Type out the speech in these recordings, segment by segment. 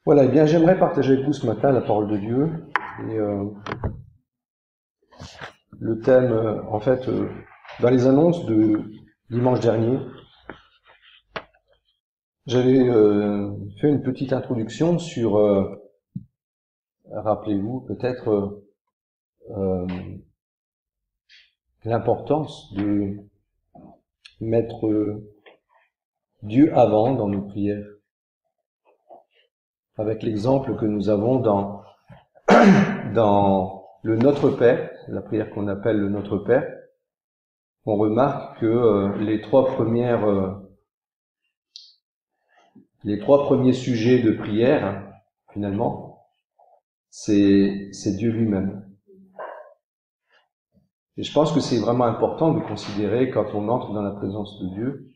Voilà, eh bien j'aimerais partager avec vous ce matin la parole de Dieu. Et le thème, dans les annonces de dimanche dernier, j'avais fait une petite introduction sur, rappelez-vous peut-être, euh, l'importance de mettre Dieu avant dans nos prières, avec l'exemple que nous avons dans le Notre Père, la prière qu'on appelle le Notre Père. On remarque que les trois premiers sujets de prière, finalement, c'est Dieu lui-même. Et je pense que c'est vraiment important de considérer, quand on entre dans la présence de Dieu,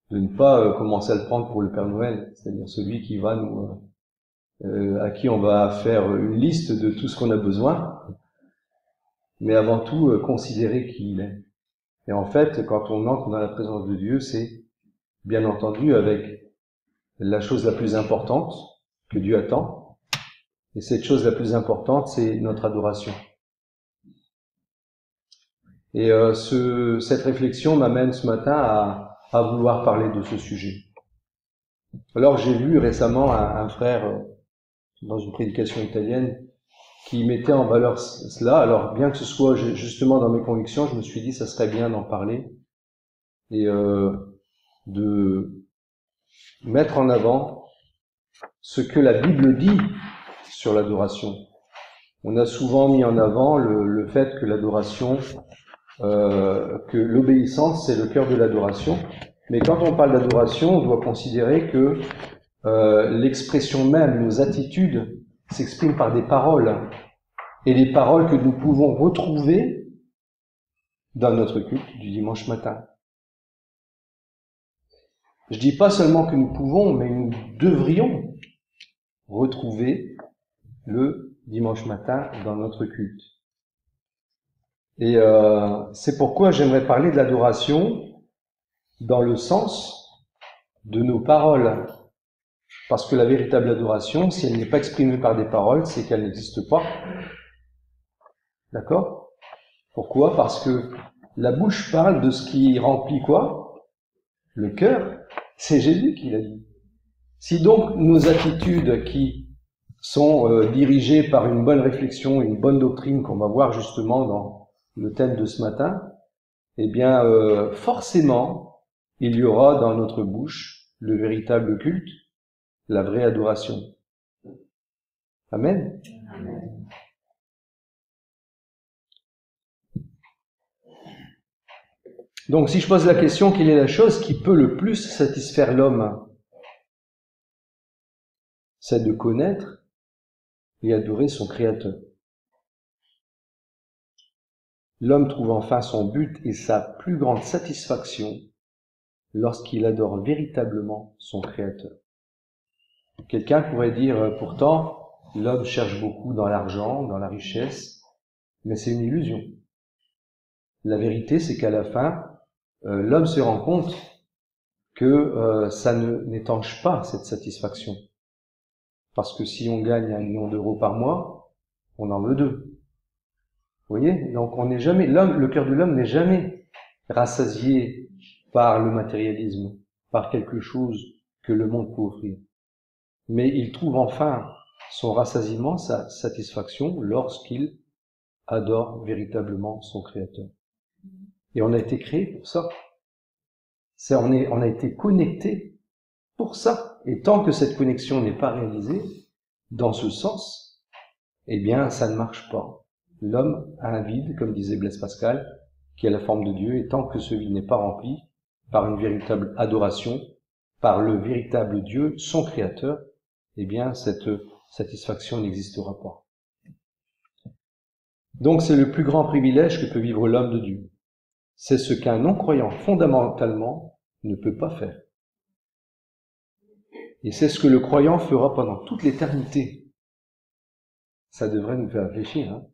de ne pas commencer à le prendre pour le Père Noël, c'est-à-dire celui qui va à qui on va faire une liste de tout ce qu'on a besoin, mais avant tout considérer qui il est. Et en fait, quand on entre dans la présence de Dieu, c'est bien entendu avec la chose la plus importante que Dieu attend. Et cette chose la plus importante, c'est notre adoration. Et cette réflexion m'amène ce matin à vouloir parler de ce sujet. Alors j'ai vu récemment un frère dans une prédication italienne qui mettait en valeur cela. Alors bien que ce soit justement dans mes convictions, je me suis dit ça serait bien d'en parler et de mettre en avant ce que la Bible dit sur l'adoration. On a souvent mis en avant le fait que l'adoration, que l'obéissance, c'est le cœur de l'adoration. Mais quand on parle d'adoration, on doit considérer que l'expression même, nos attitudes, s'expriment par des paroles. Et les paroles que nous pouvons retrouver dans notre culte du dimanche matin. Je dis pas seulement que nous pouvons, mais nous devrions retrouver le dimanche matin dans notre culte. Et c'est pourquoi j'aimerais parler de l'adoration dans le sens de nos paroles. Parce que la véritable adoration, si elle n'est pas exprimée par des paroles, c'est qu'elle n'existe pas. D'accord ? Pourquoi ? Parce que la bouche parle de ce qui remplit quoi ? Le cœur. C'est Jésus qui l'a dit. Si donc nos attitudes qui sont dirigées par une bonne réflexion, une bonne doctrine qu'on va voir justement dans le thème de ce matin, eh bien forcément, il y aura dans notre bouche le véritable culte, la vraie adoration. Amen. Amen. Donc si je pose la question, quelle est la chose qui peut le plus satisfaire l'homme ? C'est de connaître et adorer son Créateur. L'homme trouve enfin son but et sa plus grande satisfaction lorsqu'il adore véritablement son Créateur. Quelqu'un pourrait dire, pourtant, l'homme cherche beaucoup dans l'argent, dans la richesse, mais c'est une illusion. La vérité, c'est qu'à la fin, l'homme se rend compte que ça n'étanche pas cette satisfaction. Parce que si on gagne 1 million d'euros par mois, on en veut 2. Vous voyez ? Donc on n'est jamais, le cœur de l'homme n'est jamais rassasié par le matérialisme, par quelque chose que le monde peut offrir. Mais il trouve enfin son rassasiement, sa satisfaction, lorsqu'il adore véritablement son Créateur. Et on a été créé pour ça. On a été connecté pour ça. Et tant que cette connexion n'est pas réalisée, dans ce sens, eh bien, ça ne marche pas. L'homme a un vide, comme disait Blaise Pascal, qui a la forme de Dieu, et tant que ce vide n'est pas rempli par une véritable adoration, par le véritable Dieu, son Créateur, eh bien, cette satisfaction n'existera pas. Donc, c'est le plus grand privilège que peut vivre l'homme de Dieu. C'est ce qu'un non-croyant, fondamentalement, ne peut pas faire. Et c'est ce que le croyant fera pendant toute l'éternité. Ça devrait nous faire réfléchir, hein.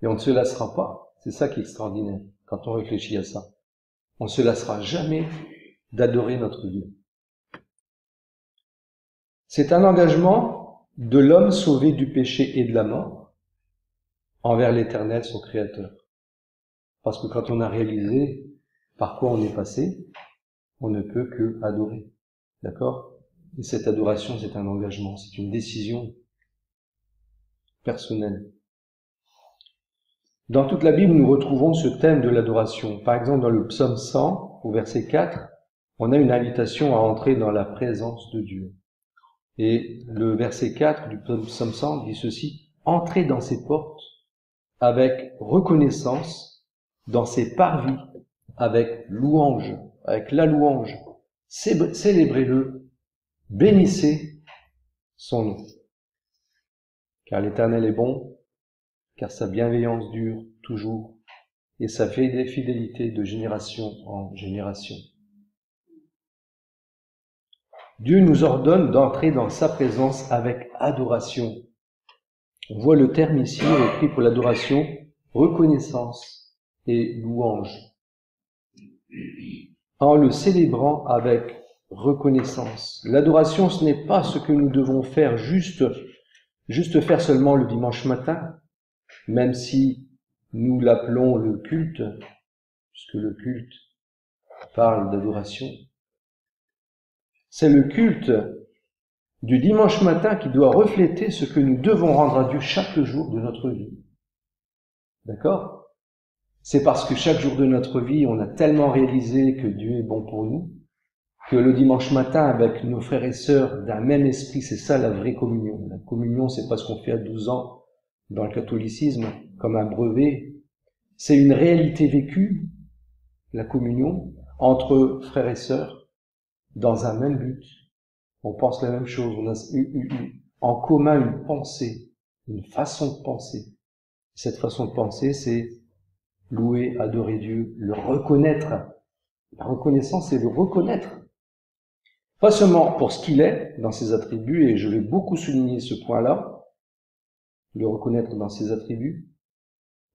Et on ne se lassera pas. C'est ça qui est extraordinaire, quand on réfléchit à ça. On ne se lassera jamais d'adorer notre Dieu. C'est un engagement de l'homme sauvé du péché et de la mort envers l'Éternel, son Créateur. Parce que quand on a réalisé par quoi on est passé, on ne peut que adorer. D'accord? Et cette adoration, c'est un engagement, c'est une décision personnelle. Dans toute la Bible, nous retrouvons ce thème de l'adoration. Par exemple, dans le psaume 100, au verset 4, on a une invitation à entrer dans la présence de Dieu. Et le verset 4 du psaume 100 dit ceci: « Entrez dans ses portes avec reconnaissance, dans ses parvis avec louange, avec la louange. Célébrez-le, bénissez son nom. Car l'Éternel est bon, car sa bienveillance dure toujours, et sa fidélité de génération en génération. » Dieu nous ordonne d'entrer dans sa présence avec adoration. On voit le terme ici repris pour l'adoration, reconnaissance et louange. En le célébrant avec reconnaissance. L'adoration, ce n'est pas ce que nous devons faire juste faire seulement le dimanche matin, même si nous l'appelons le culte, puisque le culte parle d'adoration. C'est le culte du dimanche matin qui doit refléter ce que nous devons rendre à Dieu chaque jour de notre vie. D'accord? C'est parce que chaque jour de notre vie, on a tellement réalisé que Dieu est bon pour nous, que le dimanche matin, avec nos frères et sœurs d'un même esprit, c'est ça la vraie communion. La communion, c'est pas ce qu'on fait à 12 ans dans le catholicisme, comme un brevet. C'est une réalité vécue, la communion, entre frères et sœurs, dans un même but. On pense la même chose, on a en commun une pensée, une façon de penser. Cette façon de penser, c'est louer, adorer Dieu, le reconnaître. La reconnaissance, c'est le reconnaître. Pas seulement pour ce qu'il est, dans ses attributs, et je vais beaucoup souligner ce point-là, le reconnaître dans ses attributs,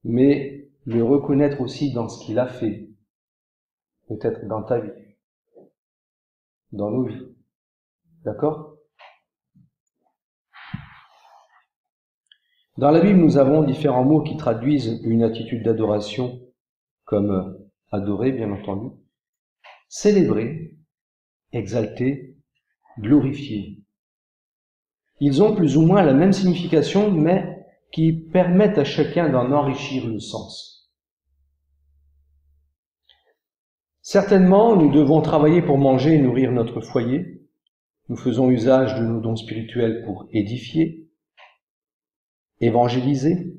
mais le reconnaître aussi dans ce qu'il a fait, peut-être dans ta vie, dans nos vies. D'accord? Dans la Bible, nous avons différents mots qui traduisent une attitude d'adoration, comme adorer, bien entendu, célébrer, exalter, glorifier. Ils ont plus ou moins la même signification, mais qui permettent à chacun d'en enrichir le sens. Certainement, nous devons travailler pour manger et nourrir notre foyer. Nous faisons usage de nos dons spirituels pour édifier, évangéliser,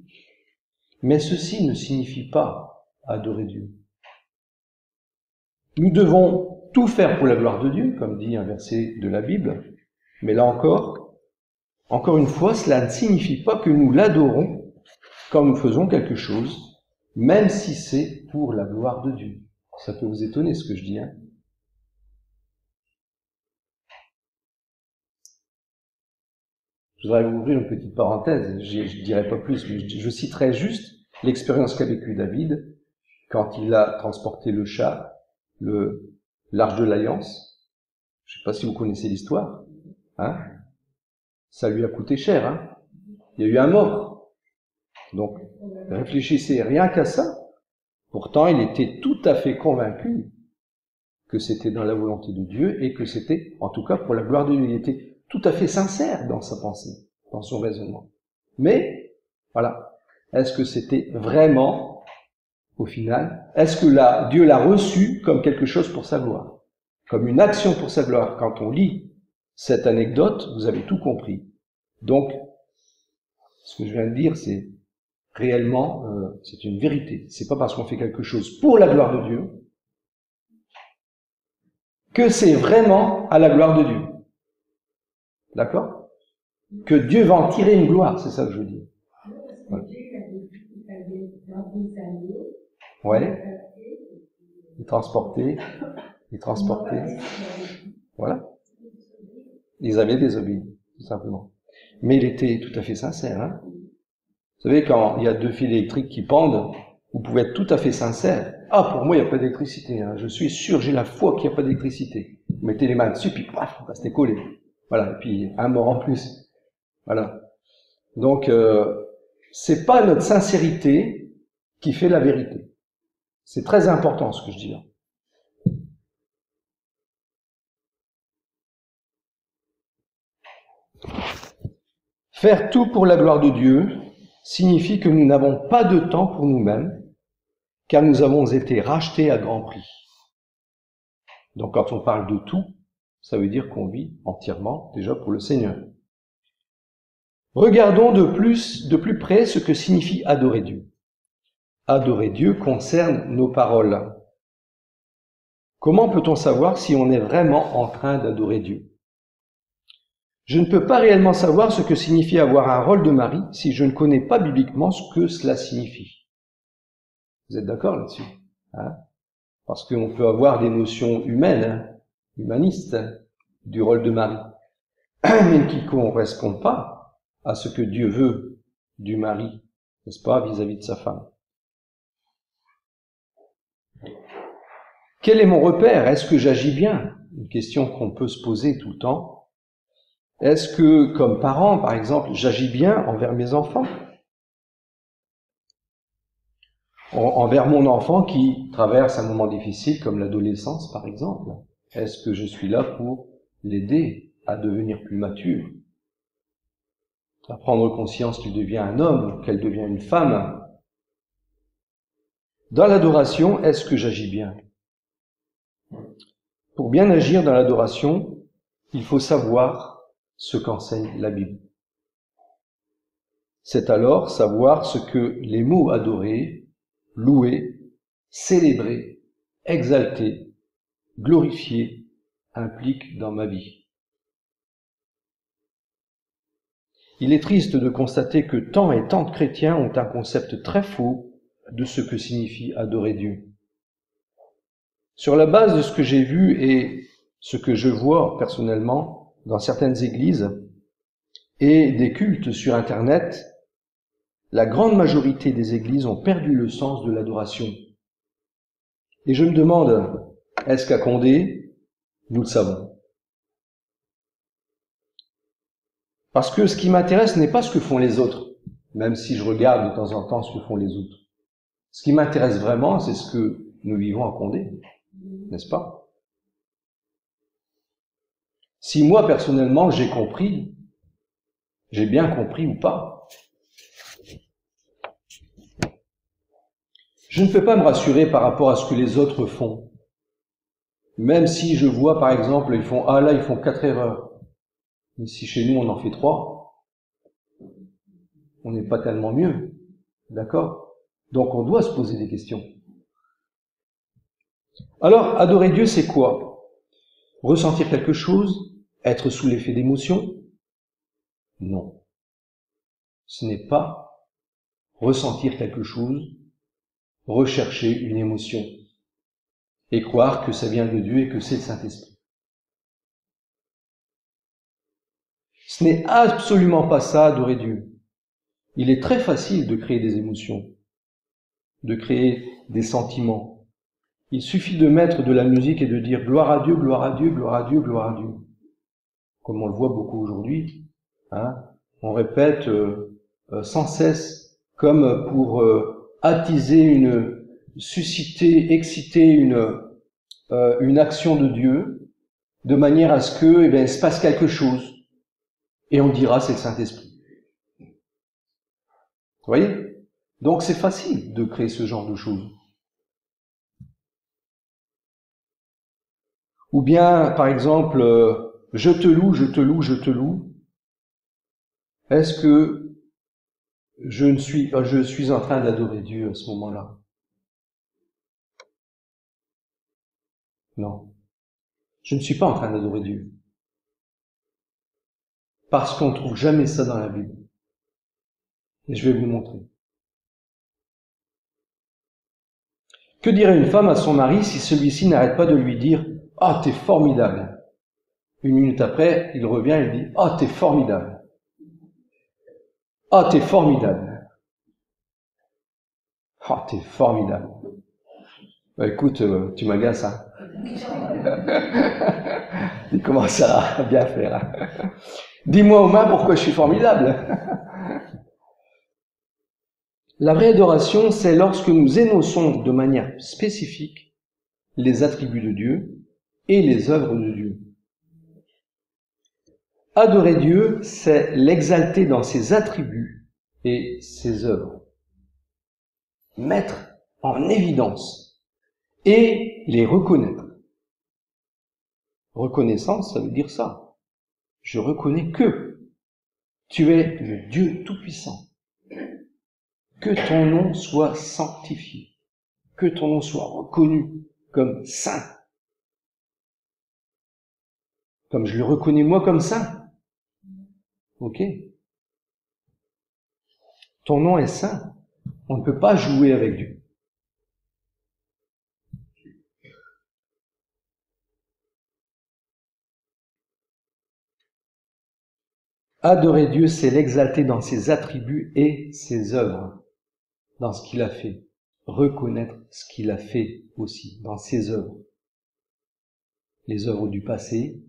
mais ceci ne signifie pas adorer Dieu. Nous devons tout faire pour la gloire de Dieu, comme dit un verset de la Bible, mais là encore une fois, cela ne signifie pas que nous l'adorons quand nous faisons quelque chose, même si c'est pour la gloire de Dieu. Ça peut vous étonner ce que je dis, hein? Je voudrais vous ouvrir une petite parenthèse, je dirai pas plus, mais je citerai juste l'expérience qu'a vécue David quand il a transporté le char, l'Arche de l'Alliance. Je sais pas si vous connaissez l'histoire, hein? Ça lui a coûté cher, hein? Il y a eu un mort. Donc, réfléchissez rien qu'à ça. Pourtant, il était tout à fait convaincu que c'était dans la volonté de Dieu et que c'était, en tout cas, pour la gloire de Dieu. Il était tout à fait sincère dans sa pensée, dans son raisonnement. Mais, voilà. Est-ce que c'était vraiment, au final, est-ce que Dieu l'a reçu comme quelque chose pour sa gloire? Comme une action pour sa gloire? Quand on lit cette anecdote, vous avez tout compris. Donc, ce que je viens de dire, c'est réellement, c'est une vérité. C'est pas parce qu'on fait quelque chose pour la gloire de Dieu que c'est vraiment à la gloire de Dieu. D'accord? Que Dieu va en tirer une gloire, c'est ça que je veux dire. Voilà. Ouais. Il transportait. Voilà. Ils avaient désobéi, tout simplement. Mais il était tout à fait sincère, hein. Vous savez, quand il y a deux fils électriques qui pendent, vous pouvez être tout à fait sincère. Ah, pour moi, il n'y a pas d'électricité, hein. Je suis sûr, j'ai la foi qu'il n'y a pas d'électricité. Vous mettez les mains dessus, puis paf, restez collé. Voilà, et puis un mort en plus. Voilà. Donc, c'est pas notre sincérité qui fait la vérité. C'est très important ce que je dis là. Faire tout pour la gloire de Dieu signifie que nous n'avons pas de temps pour nous-mêmes, car nous avons été rachetés à grand prix. Donc quand on parle de tout, ça veut dire qu'on vit entièrement déjà pour le Seigneur. Regardons de plus près ce que signifie adorer Dieu. Adorer Dieu concerne nos paroles. Comment peut-on savoir si on est vraiment en train d'adorer Dieu ? Je ne peux pas réellement savoir ce que signifie avoir un rôle de mari si je ne connais pas bibliquement ce que cela signifie. Vous êtes d'accord là-dessus, hein ? Parce qu'on peut avoir des notions humaines, humanistes, du rôle de mari, mais qui ne correspondent pas à ce que Dieu veut du mari, n'est-ce pas, vis-à-vis de sa femme. Quel est mon repère ? Est-ce que j'agis bien ? Une question qu'on peut se poser tout le temps. Est-ce que, comme parent, par exemple, j'agis bien envers mes enfants ? Envers mon enfant qui traverse un moment difficile comme l'adolescence, par exemple. Est-ce que je suis là pour l'aider à devenir plus mature, à prendre conscience qu'il devient un homme, qu'elle devient une femme ? Dans l'adoration, est-ce que j'agis bien ? Pour bien agir dans l'adoration, il faut savoir ce qu'enseigne la Bible. C'est alors savoir ce que les mots adorer, louer, célébrer, exalter, glorifier impliquent dans ma vie. Il est triste de constater que tant et tant de chrétiens ont un concept très faux de ce que signifie adorer Dieu. Sur la base de ce que j'ai vu et ce que je vois personnellement dans certaines églises et des cultes sur Internet, la grande majorité des églises ont perdu le sens de l'adoration. Et je me demande, est-ce qu'à Condé, nous le savons ? Parce que ce qui m'intéresse n'est pas ce que font les autres, même si je regarde de temps en temps ce que font les autres. Ce qui m'intéresse vraiment, c'est ce que nous vivons à Condé, n'est-ce pas ? Si moi, personnellement, j'ai compris, j'ai bien compris ou pas, je ne peux pas me rassurer par rapport à ce que les autres font. Même si je vois, par exemple, ils font 4 erreurs. Mais si chez nous, on en fait 3, on n'est pas tellement mieux. D'accord ? Donc, on doit se poser des questions. Alors, adorer Dieu, c'est quoi ? Ressentir quelque chose ? Être sous l'effet d'émotions ? Non. Ce n'est pas ressentir quelque chose, rechercher une émotion et croire que ça vient de Dieu et que c'est le Saint-Esprit. Ce n'est absolument pas ça, adorer Dieu. Il est très facile de créer des émotions, de créer des sentiments. Il suffit de mettre de la musique et de dire gloire à Dieu, gloire à Dieu, gloire à Dieu, gloire à Dieu. Comme on le voit beaucoup aujourd'hui, hein, on répète sans cesse comme pour attiser susciter, exciter une action de Dieu, de manière à ce que, il se passe quelque chose. Et on dira c'est le Saint-Esprit. Vous voyez ? Donc c'est facile de créer ce genre de choses. Ou bien, par exemple, je te loue, je te loue, je te loue. Est-ce que je suis en train d'adorer Dieu à ce moment-là ? Non. Je ne suis pas en train d'adorer Dieu. Parce qu'on ne trouve jamais ça dans la Bible. Et je vais vous montrer. Que dirait une femme à son mari si celui-ci n'arrête pas de lui dire « Ah, t'es formidable !» Une minute après, il revient et dit « Ah, t'es formidable !»« Ah, t'es formidable !»« Ah, t'es formidable !» Bah, écoute, tu m'agaces, hein. Il commence à bien faire. Dis-moi aux mains pourquoi je suis formidable. La vraie adoration, c'est lorsque nous énonçons de manière spécifique les attributs de Dieu et les œuvres de Dieu. Adorer Dieu, c'est l'exalter dans ses attributs et ses œuvres. Mettre en évidence et les reconnaître. Reconnaissance, ça veut dire ça. Je reconnais que tu es le Dieu Tout-Puissant. Que ton nom soit sanctifié. Que ton nom soit reconnu comme saint. Comme je le reconnais moi comme saint. Ok? Ton nom est saint. On ne peut pas jouer avec Dieu. Adorer Dieu, c'est l'exalter dans ses attributs et ses œuvres, dans ce qu'il a fait. Reconnaître ce qu'il a fait aussi, dans ses œuvres. Les œuvres du passé,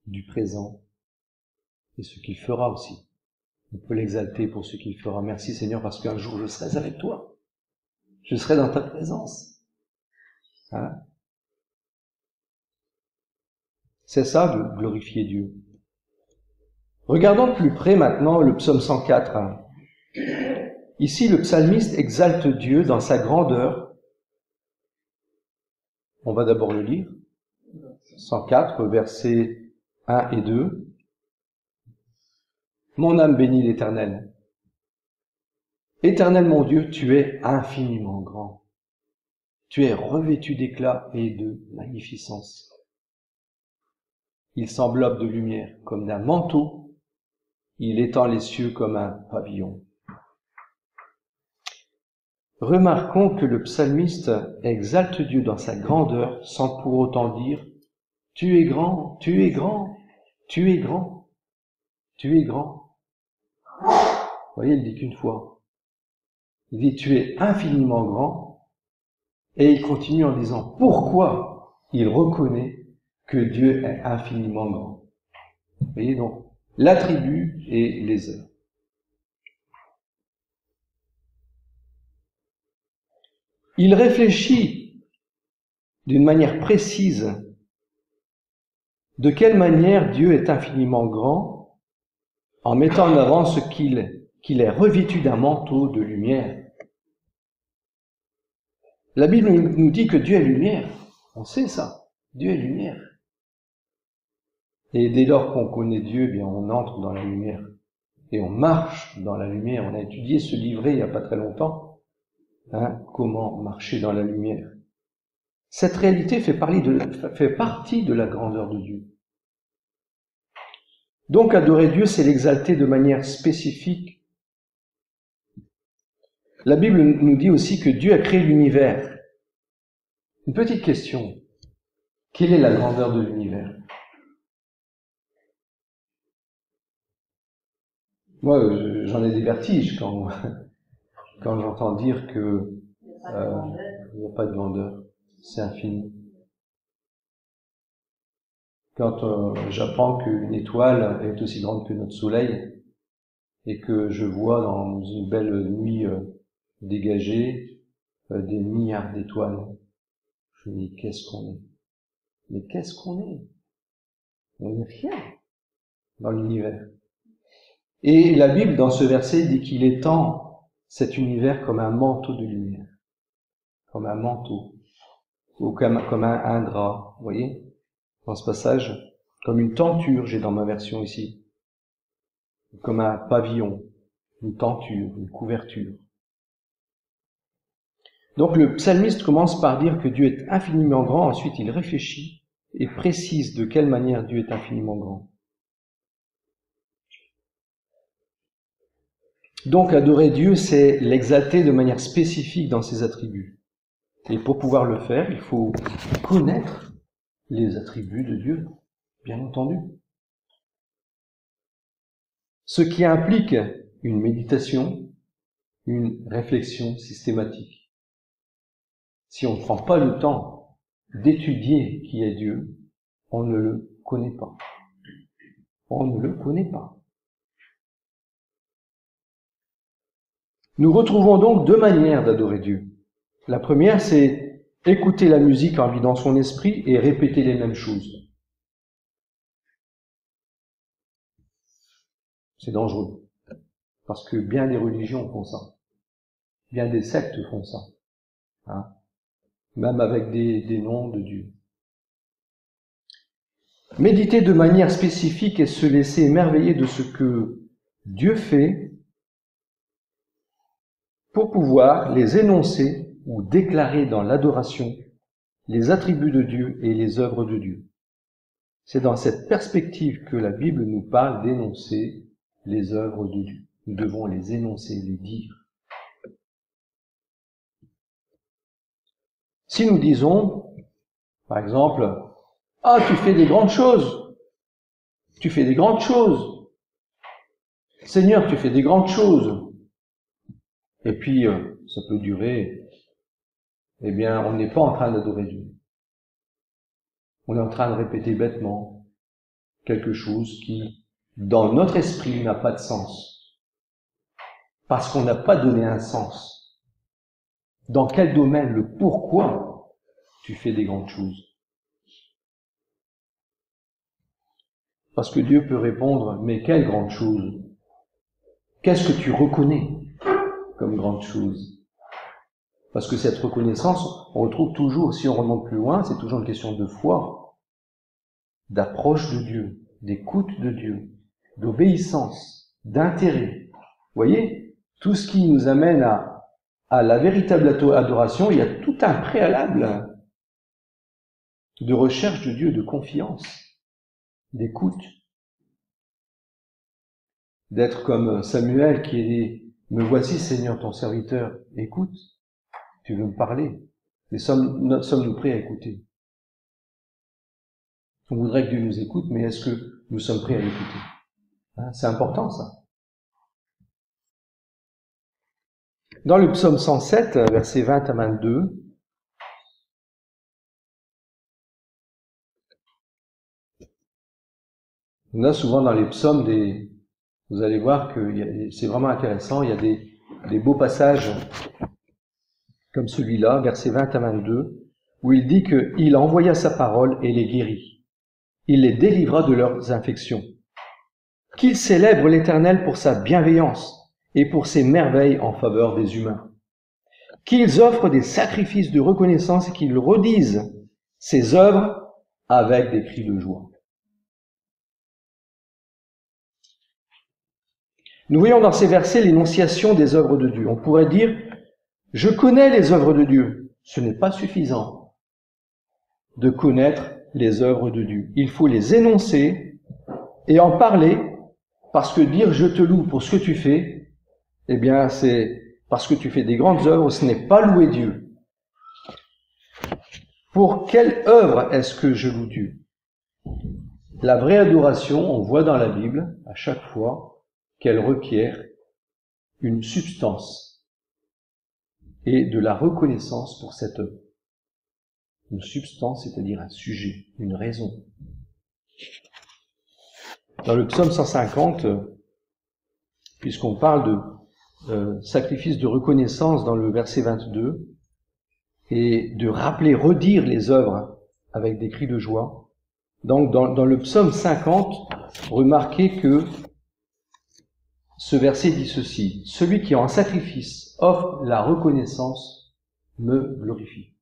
du présent, et ce qu'il fera aussi. On peut l'exalter pour ce qu'il fera. Merci Seigneur, parce qu'un jour je serai avec toi. Je serai dans ta présence. Hein? C'est ça de glorifier Dieu. Regardons de plus près maintenant le psaume 104. Ici, le psalmiste exalte Dieu dans sa grandeur. On va d'abord le lire. 104, versets 1 et 2. Mon âme bénit l'Éternel. Éternel mon Dieu, tu es infiniment grand. Tu es revêtu d'éclat et de magnificence. Il s'enveloppe de lumière comme d'un manteau. Il étend les cieux comme un pavillon. Remarquons que le psalmiste exalte Dieu dans sa grandeur sans pour autant dire « Tu es grand, tu es grand, tu es grand, tu es grand ». Vous voyez, il dit qu'une fois. Il dit « Tu es infiniment grand » et il continue en disant « Pourquoi ?» Il reconnaît que Dieu est infiniment grand. Vous voyez donc l'attribut et les œuvres. Il réfléchit d'une manière précise de quelle manière Dieu est infiniment grand en mettant en avant ce qu'il est revêtu d'un manteau de lumière. La Bible nous dit que Dieu est lumière. On sait ça. Dieu est lumière. Et dès lors qu'on connaît Dieu, eh bien on entre dans la lumière. Et on marche dans la lumière. On a étudié ce livret il n'y a pas très longtemps. Comment marcher dans la lumière. Cette réalité fait partie de la grandeur de Dieu. Donc adorer Dieu, c'est l'exalter de manière spécifique. La Bible nous dit aussi que Dieu a créé l'univers. Une petite question. Quelle est la grandeur de l'univers? Moi, j'en ai des vertiges quand j'entends dire que il n'y a pas de grandeur. C'est infini. Quand j'apprends qu'une étoile est aussi grande que notre soleil et que je vois dans une belle nuit dégagée des milliards d'étoiles, je me dis qu'est-ce qu'on est? Mais qu'est-ce qu'on est? On n'est rien dans l'univers. Et la Bible, dans ce verset, dit qu'il étend cet univers comme un manteau de lumière. Comme un manteau. Ou comme un drap. Vous voyez? Dans ce passage, comme une tenture, j'ai dans ma version ici. Comme un pavillon. Une tenture, une couverture. Donc le psalmiste commence par dire que Dieu est infiniment grand, ensuite il réfléchit et précise de quelle manière Dieu est infiniment grand. Donc adorer Dieu, c'est l'exalter de manière spécifique dans ses attributs. Et pour pouvoir le faire, il faut connaître les attributs de Dieu, bien entendu. Ce qui implique une méditation, une réflexion systématique. Si on ne prend pas le temps d'étudier qui est Dieu, On ne le connaît pas. On ne le connaît pas. Nous retrouvons donc deux manières d'adorer Dieu. La première, c'est écouter la musique en vidant son esprit et répéter les mêmes choses. C'est dangereux. Parce que bien des religions font ça. Bien des sectes font ça. Hein, même avec des noms de Dieu. Méditer de manière spécifique et se laisser émerveiller de ce que Dieu fait pour pouvoir les énoncer ou déclarer dans l'adoration les attributs de Dieu et les œuvres de Dieu. C'est dans cette perspective que la Bible nous parle d'énoncer les œuvres de Dieu. Nous devons les énoncer, les dire. Si nous disons, par exemple, « Ah, tu fais des grandes choses. Tu fais des grandes choses. Seigneur, tu fais des grandes choses. » Et puis, ça peut durer. Eh bien, on n'est pas en train d'adorer Dieu. On est en train de répéter bêtement quelque chose qui, dans notre esprit, n'a pas de sens. Parce qu'on n'a pas donné un sens. Dans quel domaine, le pourquoi tu fais des grandes choses? Parce que Dieu peut répondre, mais quelle grande chose? Qu'est-ce que tu reconnais comme grande chose? Parce que cette reconnaissance, on retrouve toujours, si on remonte plus loin, c'est toujours une question de foi, d'approche de Dieu, d'écoute de Dieu, d'obéissance, d'intérêt. Vous voyez, tout ce qui nous amène à la véritable adoration, il y a tout un préalable de recherche de Dieu, de confiance, d'écoute. D'être comme Samuel qui est dit, « Me voici Seigneur ton serviteur, écoute, tu veux me parler. » Mais sommes-nous prêts à écouter? On voudrait que Dieu nous écoute, mais est-ce que nous sommes prêts à l'écouter? Hein, c'est important ça. Dans le psaume 107, versets 20 à 22, on a souvent dans les psaumes vous allez voir que c'est vraiment intéressant, il y a des beaux passages comme celui-là, versets 20 à 22, où il dit qu'il envoya sa parole et les guérit. Il les délivra de leurs infections. Qu'ils célèbrent l'Éternel pour sa bienveillance et pour ses merveilles en faveur des humains. Qu'ils offrent des sacrifices de reconnaissance et qu'ils redisent ses œuvres avec des cris de joie. Nous voyons dans ces versets l'énonciation des œuvres de Dieu. On pourrait dire, je connais les œuvres de Dieu. Ce n'est pas suffisant de connaître les œuvres de Dieu. Il faut les énoncer et en parler, parce que dire je te loue pour ce que tu fais, eh bien c'est parce que tu fais des grandes œuvres, ce n'est pas louer Dieu. Pour quelle œuvre est-ce que je loue Dieu? La vraie adoration, on voit dans la Bible, à chaque fois, qu'elle requiert une substance et de la reconnaissance pour cette œuvre. Une substance, c'est-à-dire un sujet, une raison. Dans le psaume 150, puisqu'on parle de sacrifice de reconnaissance dans le verset 22, et de rappeler, redire les œuvres avec des cris de joie, donc dans le psaume 50, remarquez que ce verset dit ceci, « Celui qui en sacrifice offre la reconnaissance me glorifie.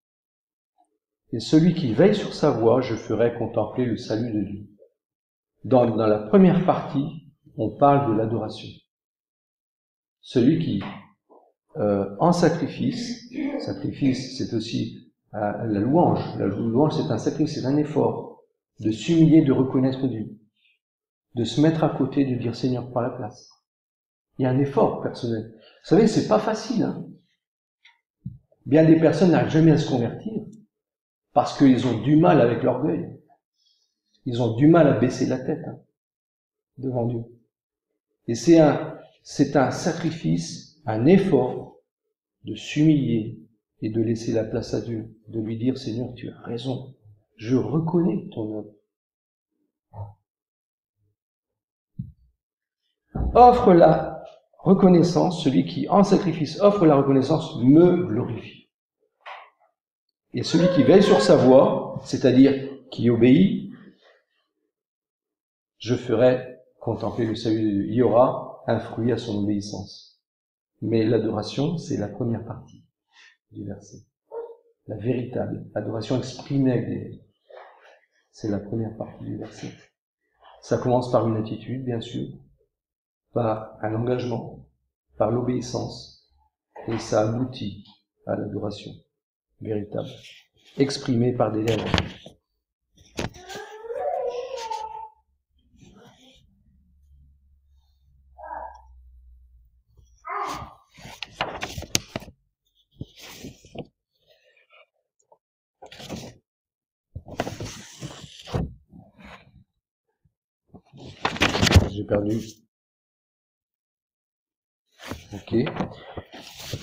Et celui qui veille sur sa voie, je ferai contempler le salut de Dieu. » Dans la première partie, on parle de l'adoration. Celui qui, en sacrifice c'est aussi la louange. La louange c'est un sacrifice, c'est un effort de s'humilier, de reconnaître Dieu, de se mettre à côté, de dire Seigneur, prends la place. Il y a un effort personnel. Vous savez, c'est pas facile. Hein. Bien des personnes n'arrivent jamais à se convertir parce qu'ils ont du mal avec l'orgueil. Ils ont du mal à baisser la tête devant Dieu. Et c'est un sacrifice, un effort de s'humilier et de laisser la place à Dieu, de lui dire Seigneur, tu as raison, je reconnais ton œuvre, Offre la reconnaissance, celui qui en sacrifice offre la reconnaissance me glorifie. Et celui qui veille sur sa voie, c'est-à-dire qui obéit, je ferai contempler le salut de Dieu. Il y aura un fruit à son obéissance. Mais l'adoration, c'est la première partie du verset. La véritable adoration exprimée avec des lèvres. C'est la première partie du verset. Ça commence par une attitude, bien sûr, par un engagement, par l'obéissance, et ça aboutit à l'adoration véritable, exprimée par des lèvres. J'ai perdu. Ok.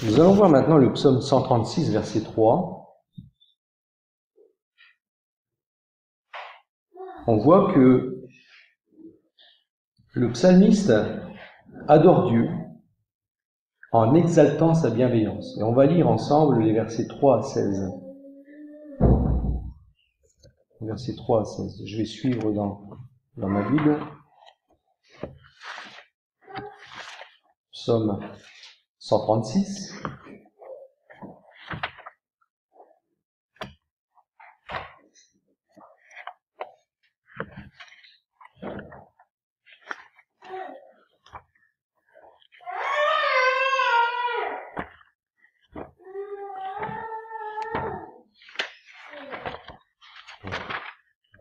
Nous allons voir maintenant le psaume 136, verset 3. On voit que le psalmiste adore Dieu en exaltant sa bienveillance. Et on va lire ensemble les versets 3 à 16. Versets 3 à 16. Je vais suivre dans ma Bible. Psaume 136.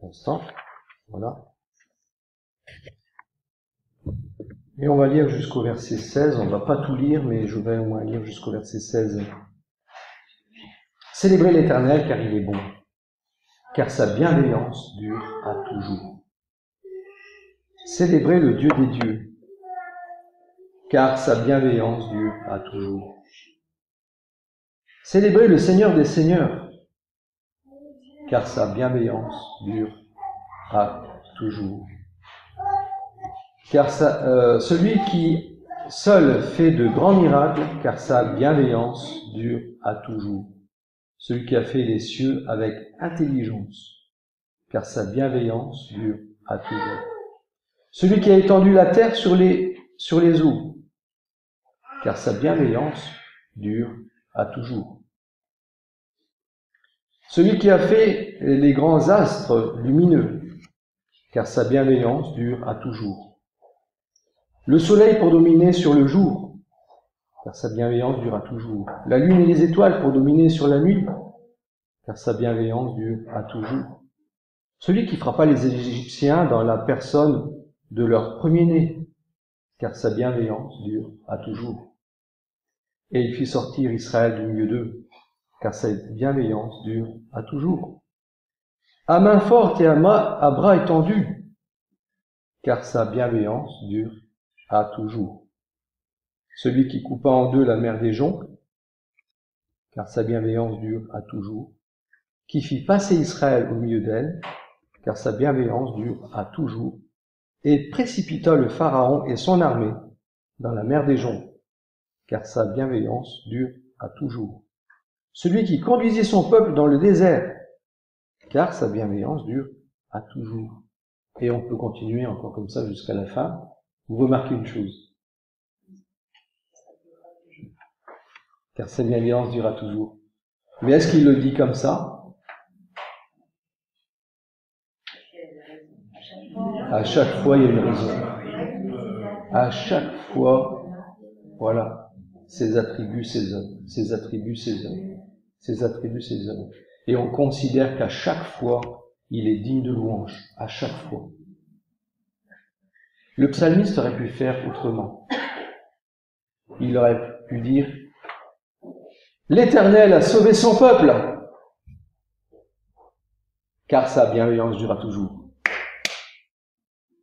Instant. Voilà. Et on va lire jusqu'au verset 16. On ne va pas tout lire, mais je vais au moins lire jusqu'au verset 16. Célébrez l'Éternel car il est bon, car sa bienveillance dure à toujours. Célébrez le Dieu des dieux, car sa bienveillance dure à toujours. Célébrez le Seigneur des seigneurs, car sa bienveillance dure à toujours. Car celui qui seul fait de grands miracles, car sa bienveillance dure à toujours. Celui qui a fait les cieux avec intelligence, car sa bienveillance dure à toujours. Celui qui a étendu la terre sur les eaux, car sa bienveillance dure à toujours. Celui qui a fait les grands astres lumineux, car sa bienveillance dure à toujours. Le soleil pour dominer sur le jour, car sa bienveillance dure à toujours. La lune et les étoiles pour dominer sur la nuit, car sa bienveillance dure à toujours. Celui qui frappa les Égyptiens dans la personne de leur premier-né, car sa bienveillance dure à toujours. Et il fit sortir Israël du milieu d'eux, car sa bienveillance dure à toujours. À main forte et à bras étendus, car sa bienveillance dure à toujours. Celui qui coupa en deux la mer des joncs, car sa bienveillance dure à toujours. Qui fit passer Israël au milieu d'elle, car sa bienveillance dure à toujours. Et précipita le Pharaon et son armée dans la mer des joncs, car sa bienveillance dure à toujours. Celui qui conduisit son peuple dans le désert, car sa bienveillance dure à toujours. Et on peut continuer encore comme ça jusqu'à la fin. Vous remarquez une chose. Car sa bienveillance dure à toujours. Mais est-ce qu'il le dit comme ça? À chaque fois, il y a une raison. À chaque fois, voilà, ses attributs, ses œuvres, ses attributs, ses œuvres, ses attributs, ses œuvres. Et on considère qu'à chaque fois, il est digne de louange, à chaque fois. Le psalmiste aurait pu faire autrement. Il aurait pu dire « L'Éternel a sauvé son peuple, car sa bienveillance durera toujours. »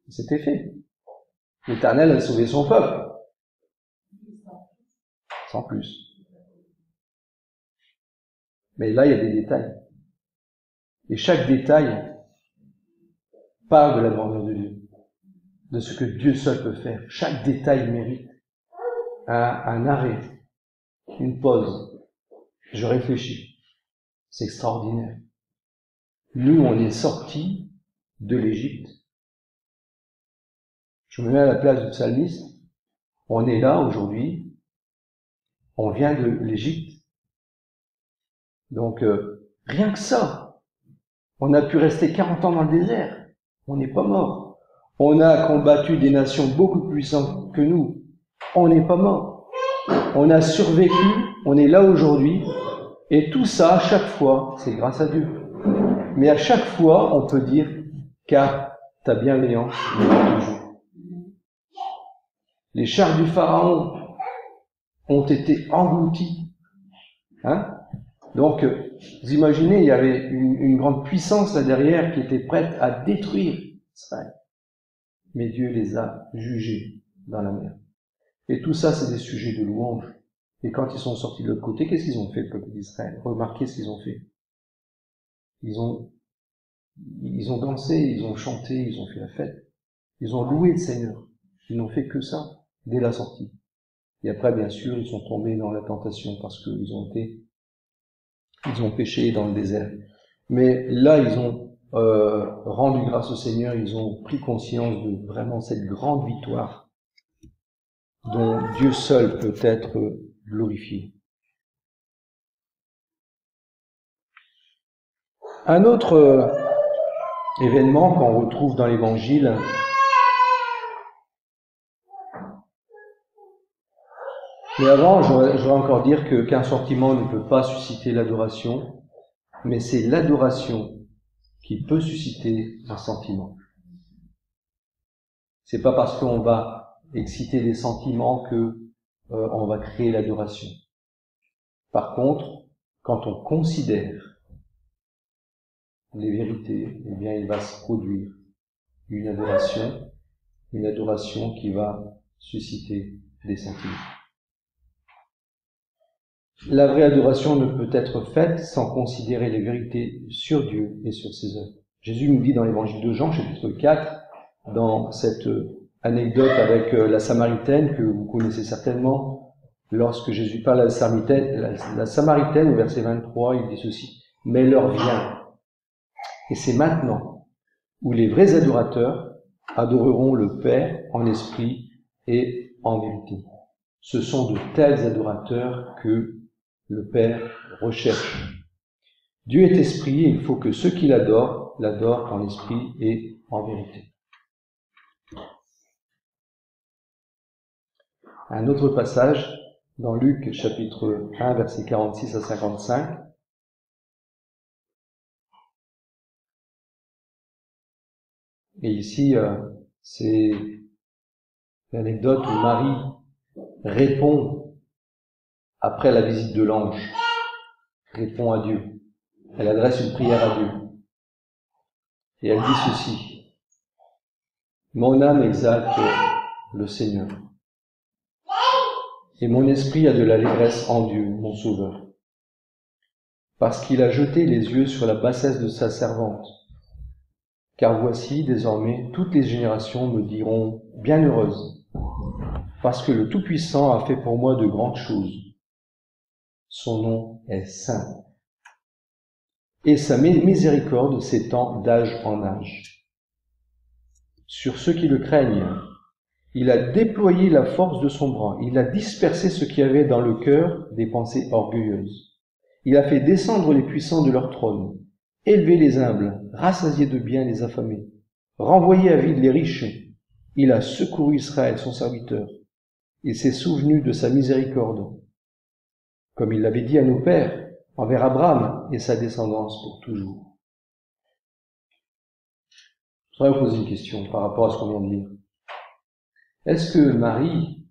C'était fait. L'Éternel a sauvé son peuple. Sans plus. Mais là, il y a des détails. Et chaque détail parle de la grandeur de Dieu, de ce que Dieu seul peut faire. Chaque détail mérite un arrêt, une pause. Je réfléchis. C'est extraordinaire. Nous, on est sortis de l'Égypte. Je me mets à la place du psalmiste. On est là aujourd'hui. On vient de l'Égypte. Donc, rien que ça. On a pu rester 40 ans dans le désert. On n'est pas mort. On a combattu des nations beaucoup plus puissantes que nous. On n'est pas mort. On a survécu. On est là aujourd'hui. Et tout ça, à chaque fois, c'est grâce à Dieu. Mais à chaque fois, on peut dire, car ta bienveillance est toujours. Les chars du Pharaon ont été engloutis. Donc, vous imaginez, il y avait une grande puissance là derrière qui était prête à détruire Israël. Mais Dieu les a jugés dans la mer. Et tout ça, c'est des sujets de louange. Et quand ils sont sortis de l'autre côté, qu'est-ce qu'ils ont fait, le peuple d'Israël? Remarquez ce qu'ils ont fait. Ils ont dansé, ils ont chanté, ils ont fait la fête. Ils ont loué le Seigneur. Ils n'ont fait que ça, dès la sortie. Et après, bien sûr, ils sont tombés dans la tentation parce qu'ils ont péché dans le désert. Mais là, ils ont rendu grâce au Seigneur, ils ont pris conscience de vraiment cette grande victoire dont Dieu seul peut être glorifié. Un autre événement qu'on retrouve dans l'Évangile, mais avant, je voudrais encore dire qu'un sentiment ne peut pas susciter l'adoration, mais c'est l'adoration qui peut susciter un sentiment. C'est pas parce qu'on va exciter des sentiments que on va créer l'adoration. Par contre, quand on considère les vérités, eh bien, il va se produire une adoration qui va susciter des sentiments. La vraie adoration ne peut être faite sans considérer les vérités sur Dieu et sur ses œuvres. Jésus nous dit dans l'évangile de Jean, chapitre 4, dans cette anecdote avec la Samaritaine que vous connaissez certainement, lorsque Jésus parle à la Samaritaine, au verset 23, il dit ceci: « Mais l'heure vient, et c'est maintenant, où les vrais adorateurs adoreront le Père en esprit et en vérité. » Ce sont de tels adorateurs que le Père recherche. Dieu est esprit et il faut que ceux qui l'adorent en esprit et en vérité. Un autre passage dans Luc chapitre 1 versets 46 à 55. Et ici, c'est l'anecdote où Marie répond après la visite de l'ange, répond à Dieu. Elle adresse une prière à Dieu. Et elle dit ceci: « Mon âme exalte le Seigneur, et mon esprit a de l'allégresse en Dieu, mon Sauveur, parce qu'il a jeté les yeux sur la bassesse de sa servante. Car voici, désormais, toutes les générations me diront bienheureuse, parce que le Tout-Puissant a fait pour moi de grandes choses. Son nom est saint. Et sa miséricorde s'étend d'âge en âge. Sur ceux qui le craignent, il a déployé la force de son bras. Il a dispersé ceux qui avaient dans le cœur des pensées orgueilleuses. Il a fait descendre les puissants de leur trône, élevé les humbles, rassasié de biens les affamés, renvoyé à vide les riches. Il a secouru Israël, son serviteur. Il s'est souvenu de sa miséricorde, comme il l'avait dit à nos pères, envers Abraham et sa descendance pour toujours. Je voudrais vous poser une question par rapport à ce qu'on vient de lire. Est-ce que Marie,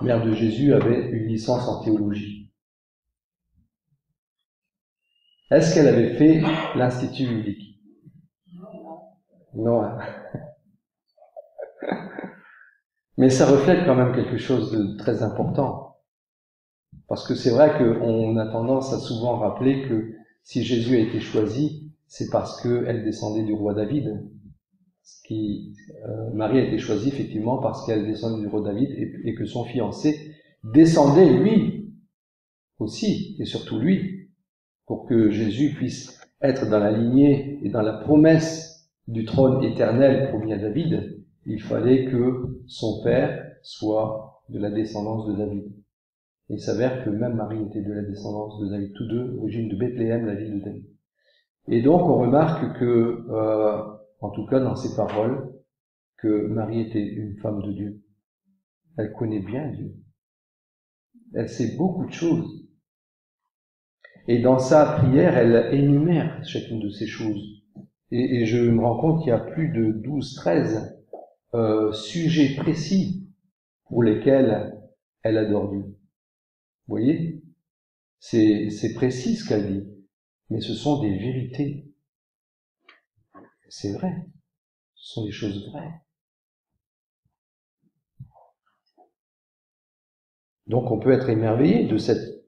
mère de Jésus, avait une licence en théologie? Est-ce qu'elle avait fait l'Institut biblique? Non. Mais ça reflète quand même quelque chose de très important. Parce que c'est vrai qu'on a tendance à souvent rappeler que si Jésus a été choisi, c'est parce qu'elle descendait du roi David. Marie a été choisie effectivement parce qu'elle descendait du roi David et que son fiancé descendait lui aussi, et surtout lui, pour que Jésus puisse être dans la lignée et dans la promesse du trône éternel promis à David. Il fallait que son père soit de la descendance de David. Et il s'avère que même Marie était de la descendance de David, tous deux origines de Bethléem, la ville de David. Et donc on remarque que, en tout cas dans ses paroles, que Marie était une femme de Dieu. Elle connaît bien Dieu. Elle sait beaucoup de choses. Et dans sa prière, elle énumère chacune de ces choses. Et je me rends compte qu'il y a plus de 12, 13 sujets précis pour lesquels elle adore Dieu. Vous voyez? C'est précis ce qu'elle dit, mais ce sont des vérités. C'est vrai. Ce sont des choses vraies. Donc on peut être émerveillé de cette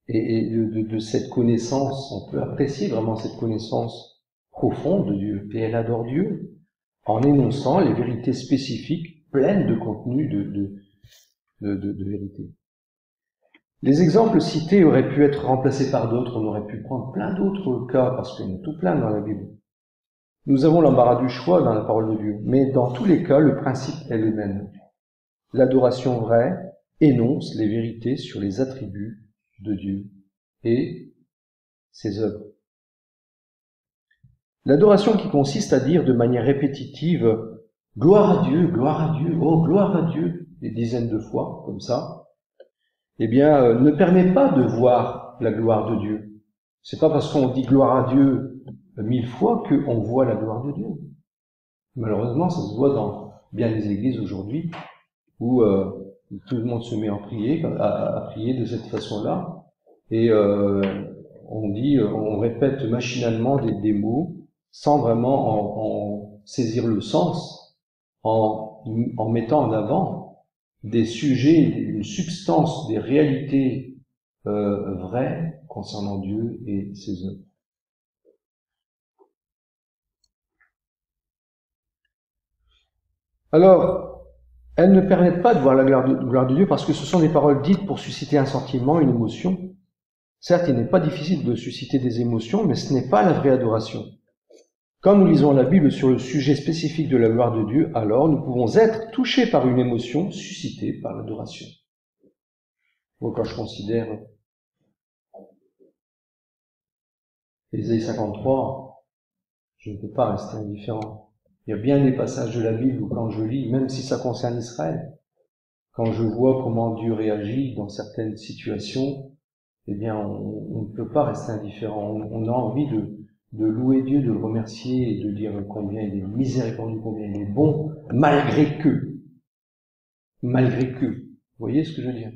de cette connaissance, on peut apprécier vraiment cette connaissance profonde de Dieu. Et elle adore Dieu en énonçant les vérités spécifiques, pleines de contenu de vérité. Les exemples cités auraient pu être remplacés par d'autres, on aurait pu prendre plein d'autres cas, parce qu'il y en a tout plein dans la Bible. Nous avons l'embarras du choix dans la parole de Dieu, mais dans tous les cas, le principe est le même. L'adoration vraie énonce les vérités sur les attributs de Dieu et ses œuvres. L'adoration qui consiste à dire de manière répétitive « gloire à Dieu, oh gloire à Dieu » des dizaines de fois, comme ça, eh bien, ne permet pas de voir la gloire de Dieu. C'est pas parce qu'on dit gloire à Dieu 1000 fois qu'on voit la gloire de Dieu. Malheureusement, ça se voit dans bien les églises aujourd'hui où tout le monde se met à prier de cette façon-là, et on répète machinalement des mots sans vraiment en saisir le sens, en mettant en avant des sujets, une substance, des réalités vraies concernant Dieu et ses œuvres. Alors, elles ne permettent pas de voir la gloire de Dieu parce que ce sont des paroles dites pour susciter un sentiment, une émotion. Certes, il n'est pas difficile de susciter des émotions, mais ce n'est pas la vraie adoration. Quand nous lisons la Bible sur le sujet spécifique de la gloire de Dieu, alors nous pouvons être touchés par une émotion suscitée par l'adoration. Moi, quand je considère Ésaïe 53, je ne peux pas rester indifférent. Il y a bien des passages de la Bible où quand je lis, même si ça concerne Israël, quand je vois comment Dieu réagit dans certaines situations, eh bien, on ne peut pas rester indifférent. On a envie de louer Dieu, de le remercier et de dire combien il est miséricordieux, combien il est bon, malgré que. Malgré que. Vous voyez ce que je veux dire?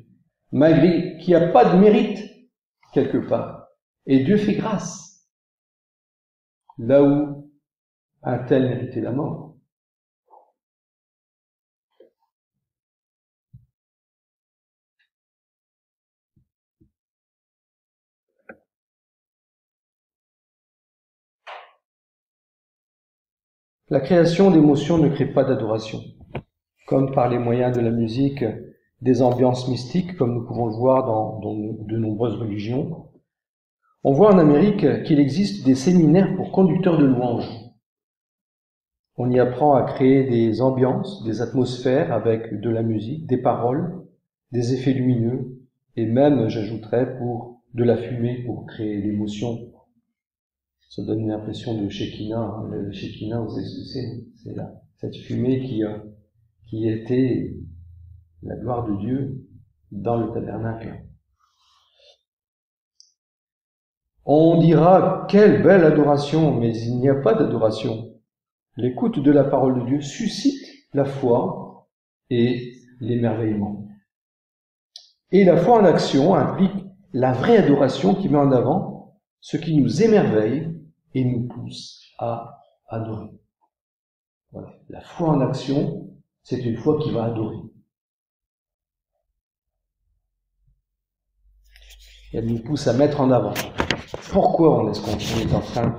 Malgré qu'il n'y a pas de mérite, quelque part. Et Dieu fait grâce. Là où un tel méritait la mort. La création d'émotions ne crée pas d'adoration, comme par les moyens de la musique, des ambiances mystiques, comme nous pouvons le voir dans de nombreuses religions. On voit en Amérique qu'il existe des séminaires pour conducteurs de louanges. On y apprend à créer des ambiances, des atmosphères avec de la musique, des paroles, des effets lumineux, et même, j'ajouterais, pour de la fumée pour créer l'émotion. Ça donne une impression de Shekinah. Le Shekinah, vous savez ce que c'est? C'est cette fumée qui était la gloire de Dieu dans le tabernacle. On dira, quelle belle adoration, mais il n'y a pas d'adoration. L'écoute de la parole de Dieu suscite la foi et l'émerveillement. Et la foi en action implique la vraie adoration qui met en avant ce qui nous émerveille et nous pousse à adorer. Voilà. La foi en action, c'est une foi qui va adorer. Elle nous pousse à mettre en avant. Pourquoi est-ce qu'on est en train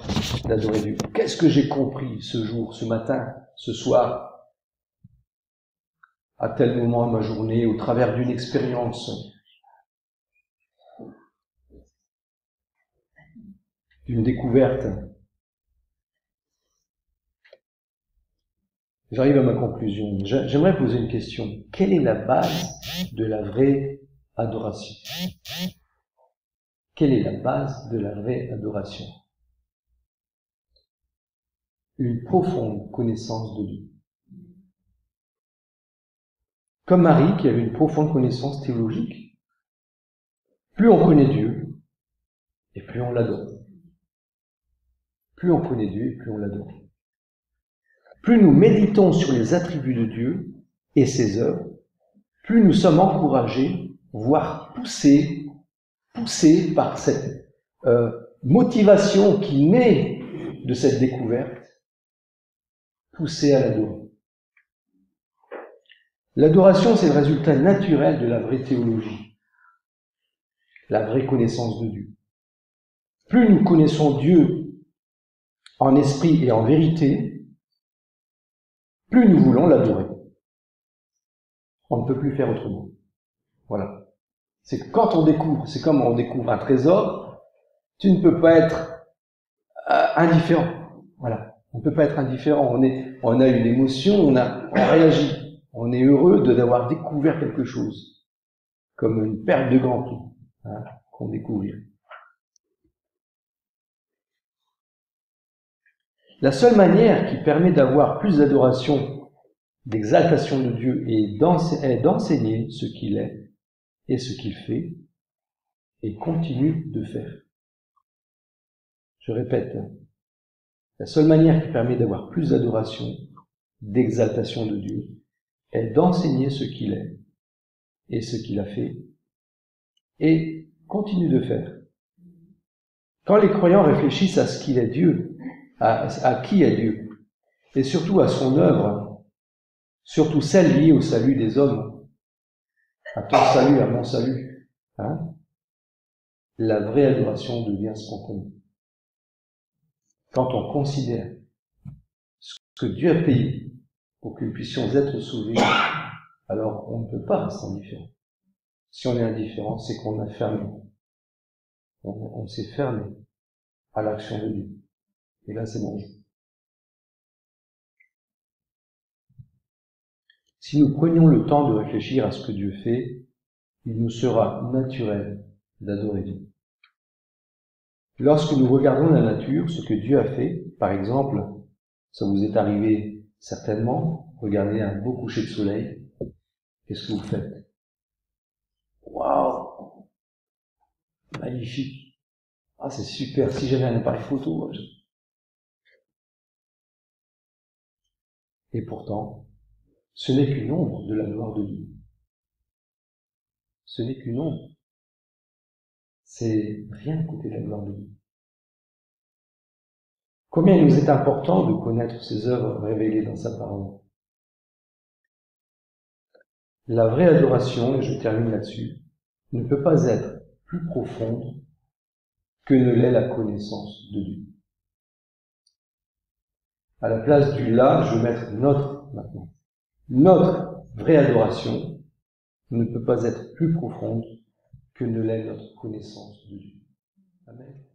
d'adorer Dieu? Qu'est-ce que j'ai compris ce jour, ce matin, ce soir, à tel moment de ma journée, au travers d'une expérience, d'une découverte? J'arrive à ma conclusion. J'aimerais poser une question. Quelle est la base de la vraie adoration? Quelle est la base de la vraie adoration? Une profonde connaissance de Dieu. Comme Marie, qui avait une profonde connaissance théologique, plus on connaît Dieu, et plus on l'adore. Plus on connaît Dieu, et plus on l'adore. Plus nous méditons sur les attributs de Dieu et ses œuvres, plus nous sommes encouragés, voire poussés par cette motivation qui naît de cette découverte, poussés à l'adorer. L'adoration, c'est le résultat naturel de la vraie théologie, la vraie connaissance de Dieu. Plus nous connaissons Dieu en esprit et en vérité, plus nous voulons l'adorer. On ne peut plus faire autrement. Voilà. C'est que quand on découvre, c'est comme on découvre un trésor, tu ne peux pas être indifférent. Voilà. On ne peut pas être indifférent. On a une émotion, on réagit. On est heureux d'avoir découvert quelque chose. Comme une perle de grand prix, qu'on découvre. La seule manière qui permet d'avoir plus d'adoration, d'exaltation de Dieu est d'enseigner ce qu'il est et ce qu'il fait et continue de faire. Je répète, la seule manière qui permet d'avoir plus d'adoration, d'exaltation de Dieu est d'enseigner ce qu'il est et ce qu'il a fait et continue de faire. Quand les croyants réfléchissent à ce qu'il est Dieu, à qui est Dieu, et surtout à son œuvre, surtout celle liée au salut des hommes, à ton salut, à mon salut, la vraie adoration devient spontanée. Quand on considère ce que Dieu a payé pour que nous puissions être sauvés, alors on ne peut pas rester indifférent. Si on est indifférent, c'est qu'on a fermé. On s'est fermé à l'action de Dieu. Et là, c'est dangereux. Si nous prenions le temps de réfléchir à ce que Dieu fait, il nous sera naturel d'adorer Dieu. Lorsque nous regardons la nature, ce que Dieu a fait, par exemple, ça vous est arrivé certainement, regardez un beau coucher de soleil, qu'est-ce que vous faites? Waouh! Magnifique! Ah, c'est super, si j'avais un appareil photo. Et pourtant, ce n'est qu'une ombre de la gloire de Dieu. Ce n'est qu'une ombre. C'est rien à côté de la gloire de Dieu. Combien il nous est important de connaître ses œuvres révélées dans sa parole. La vraie adoration, et je termine là-dessus, ne peut pas être plus profonde que ne l'est la connaissance de Dieu. À la place du là, je vais mettre notre maintenant. Notre vraie adoration ne peut pas être plus profonde que ne l'est notre connaissance de Dieu. Amen.